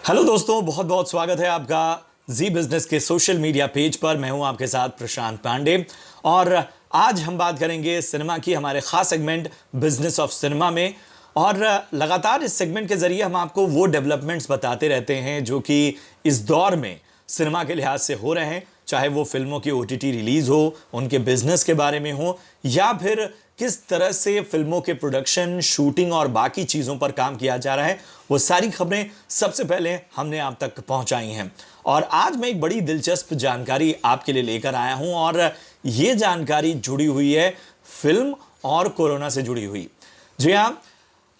Hello दोस्तों, बहुत बहुत स्वागत है आपका जी बिजनेस के सोशल मीडिया पेज पर। मैं हूं आपके साथ प्रशांत पांडे और आज हम बात करेंगे सिनेमा की, हमारे खास सेगमेंट बिजनेस ऑफ सिनेमा में। और लगातार इस सेगमेंट के जरिए हम आपको वो डेवलपमेंट्स बताते रहते हैं जो कि इस दौर में सिनेमा के लिहाज से हो रहे हैं, चाहे वो फिल्मों की ओटीटी रिलीज हो, उनके बिजनेस के बारे में हो, या फिर किस तरह से फिल्मों के प्रोडक्शन, शूटिंग और बाकी चीज़ों पर काम किया जा रहा है। वो सारी खबरें सबसे पहले हमने आप तक पहुंचाई हैं। और आज मैं एक बड़ी दिलचस्प जानकारी आपके लिए लेकर आया हूं और ये जानकारी जुड़ी हुई है फिल्म और कोरोना से जुड़ी हुई। जी हाँ,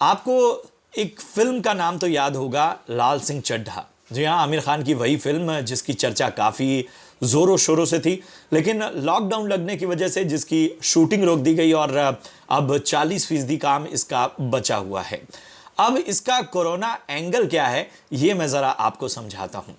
आपको एक फिल्म का नाम तो याद होगा, लाल सिंह चड्ढा। जी हाँ, आमिर खान की वही फिल्म जिसकी चर्चा काफ़ी ज़ोरों शोरों से थी, लेकिन लॉकडाउन लगने की वजह से जिसकी शूटिंग रोक दी गई और अब 40% काम इसका बचा हुआ है। अब इसका कोरोना एंगल क्या है, ये मैं ज़रा आपको समझाता हूँ।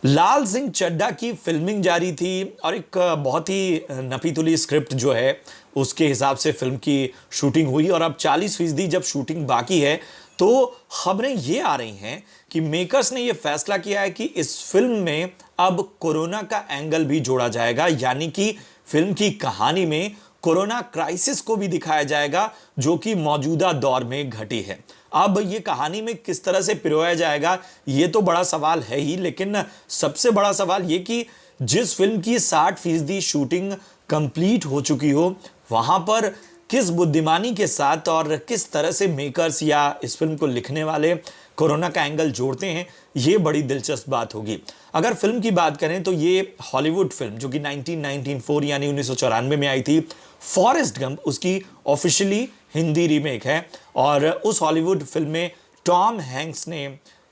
लाल सिंह चड्ढा की फिल्मिंग जारी थी और एक बहुत ही नपी-तुली स्क्रिप्ट जो है उसके हिसाब से फिल्म की शूटिंग हुई और अब 40% जब शूटिंग बाकी है तो खबरें ये आ रही हैं कि मेकर्स ने ये फैसला किया है कि इस फिल्म में अब कोरोना का एंगल भी जोड़ा जाएगा, यानी कि फिल्म की कहानी में कोरोना क्राइसिस को भी दिखाया जाएगा जो कि मौजूदा दौर में घटी है। अब ये कहानी में किस तरह से पिरोया जाएगा ये तो बड़ा सवाल है ही, लेकिन सबसे बड़ा सवाल ये कि जिस फिल्म की 60% शूटिंग कंप्लीट हो चुकी हो, वहां पर किस बुद्धिमानी के साथ और किस तरह से मेकर्स या इस फिल्म को लिखने वाले कोरोना का एंगल जोड़ते हैं, ये बड़ी दिलचस्प बात होगी। अगर फिल्म की बात करें तो ये हॉलीवुड फिल्म जो कि 1994 यानी 1994 में आई थी, फॉरेस्ट गंप, उसकी ऑफिशियली हिंदी रीमेक है और उस हॉलीवुड फिल्म में टॉम हैंक्स ने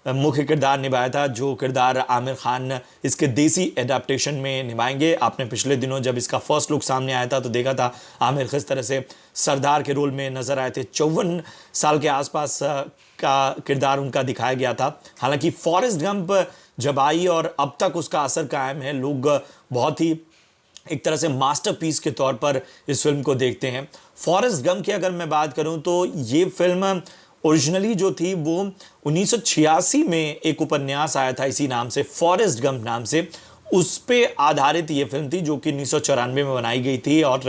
मुख्य किरदार निभाया था, जो किरदार आमिर खान इसके देसी एडाप्टेशन में निभाएंगे। आपने पिछले दिनों जब इसका फर्स्ट लुक सामने आया था तो देखा था आमिर किस तरह से सरदार के रोल में नजर आए थे। 54 साल के आसपास का किरदार उनका दिखाया गया था। हालांकि फॉरेस्ट गंप जब आई और अब तक उसका असर कायम है, लोग बहुत ही एक तरह से मास्टरपीस के तौर पर इस फिल्म को देखते हैं। फॉरेस्ट गंप की अगर मैं बात करूं तो ये फिल्म ओरिजिनली जो थी वो 1986 में एक उपन्यास आया था इसी नाम से, फॉरेस्ट गंप नाम से, उस पे आधारित ये फिल्म थी जो कि 1994 में बनाई गई थी और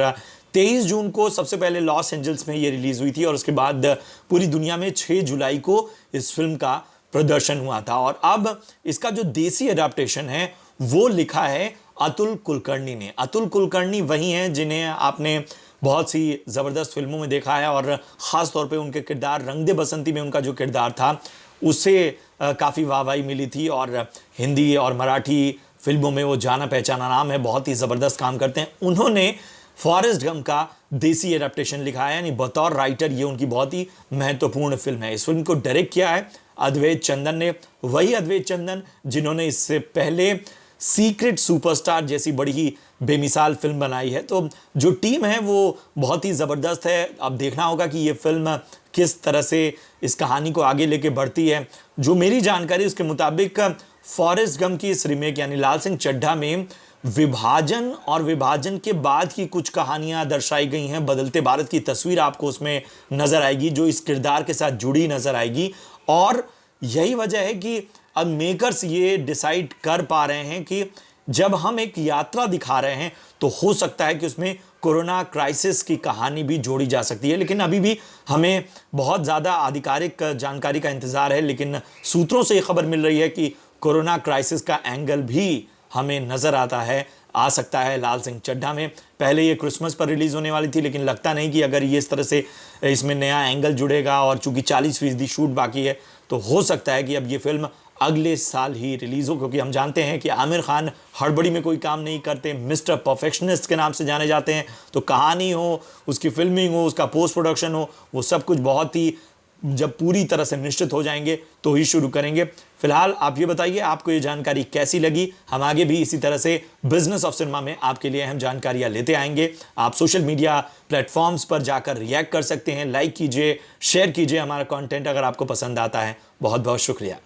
23 जून को सबसे पहले लॉस एंजल्स में ये रिलीज हुई थी और उसके बाद पूरी दुनिया में 6 जुलाई को इस फिल्म का प्रदर्शन हुआ था। और अब इसका जो देसी एडाप्टेशन है वो लिखा है अतुल कुलकर्णी ने। अतुल कुलकर्णी वही हैं जिन्हें आपने बहुत सी ज़बरदस्त फिल्मों में देखा है और ख़ास तौर पे उनके किरदार रंग दे बसंती में उनका जो किरदार था उससे काफ़ी वाहवाही मिली थी और हिंदी और मराठी फिल्मों में वो जाना पहचाना नाम है, बहुत ही ज़बरदस्त काम करते हैं। उन्होंने फॉरेस्ट गंप का देसी एडेप्टेशन लिखा है, यानी बतौर राइटर ये उनकी बहुत ही महत्वपूर्ण फिल्म है। इस फिल्म को डायरेक्ट किया है अद्वैत चंदन ने, वही अद्वैत चंदन जिन्होंने इससे पहले सीक्रेट सुपरस्टार जैसी बड़ी ही बेमिसाल फिल्म बनाई है। तो जो टीम है वो बहुत ही ज़बरदस्त है। अब देखना होगा कि ये फिल्म किस तरह से इस कहानी को आगे लेके बढ़ती है। जो मेरी जानकारी उसके मुताबिक फॉरेस्ट गंप की इस रीमेक यानी लाल सिंह चड्ढा में विभाजन और विभाजन के बाद की कुछ कहानियां दर्शाई गई हैं। बदलते भारत की तस्वीर आपको उसमें नज़र आएगी जो इस किरदार के साथ जुड़ी नज़र आएगी। और यही वजह है कि अब मेकर्स ये डिसाइड कर पा रहे हैं कि जब हम एक यात्रा दिखा रहे हैं तो हो सकता है कि उसमें कोरोना क्राइसिस की कहानी भी जोड़ी जा सकती है। लेकिन अभी भी हमें बहुत ज़्यादा आधिकारिक जानकारी का इंतज़ार है, लेकिन सूत्रों से ये खबर मिल रही है कि कोरोना क्राइसिस का एंगल भी हमें नज़र आ सकता है लाल सिंह चड्ढा में। पहले ये क्रिसमस पर रिलीज़ होने वाली थी, लेकिन लगता नहीं कि अगर ये इस तरह से इसमें नया एंगल जुड़ेगा और चूंकि 40% शूट बाकी है तो हो सकता है कि अब ये फिल्म अगले साल ही रिलीज़ हो, क्योंकि हम जानते हैं कि आमिर खान हड़बड़ी में कोई काम नहीं करते, मिस्टर परफेक्शनिस्ट के नाम से जाने जाते हैं। तो कहानी हो, उसकी फिल्मिंग हो, उसका पोस्ट प्रोडक्शन हो, वो सब कुछ बहुत ही जब पूरी तरह से निश्चित हो जाएंगे तो ही शुरू करेंगे। फिलहाल आप ये बताइए आपको ये जानकारी कैसी लगी। हम आगे भी इसी तरह से बिजनेस ऑफ सिनेमा में आपके लिए अहम जानकारियां लेते आएंगे। आप सोशल मीडिया प्लेटफॉर्म्स पर जाकर रिएक्ट कर सकते हैं, लाइक कीजिए, शेयर कीजिए हमारा कंटेंट अगर आपको पसंद आता है। बहुत बहुत शुक्रिया।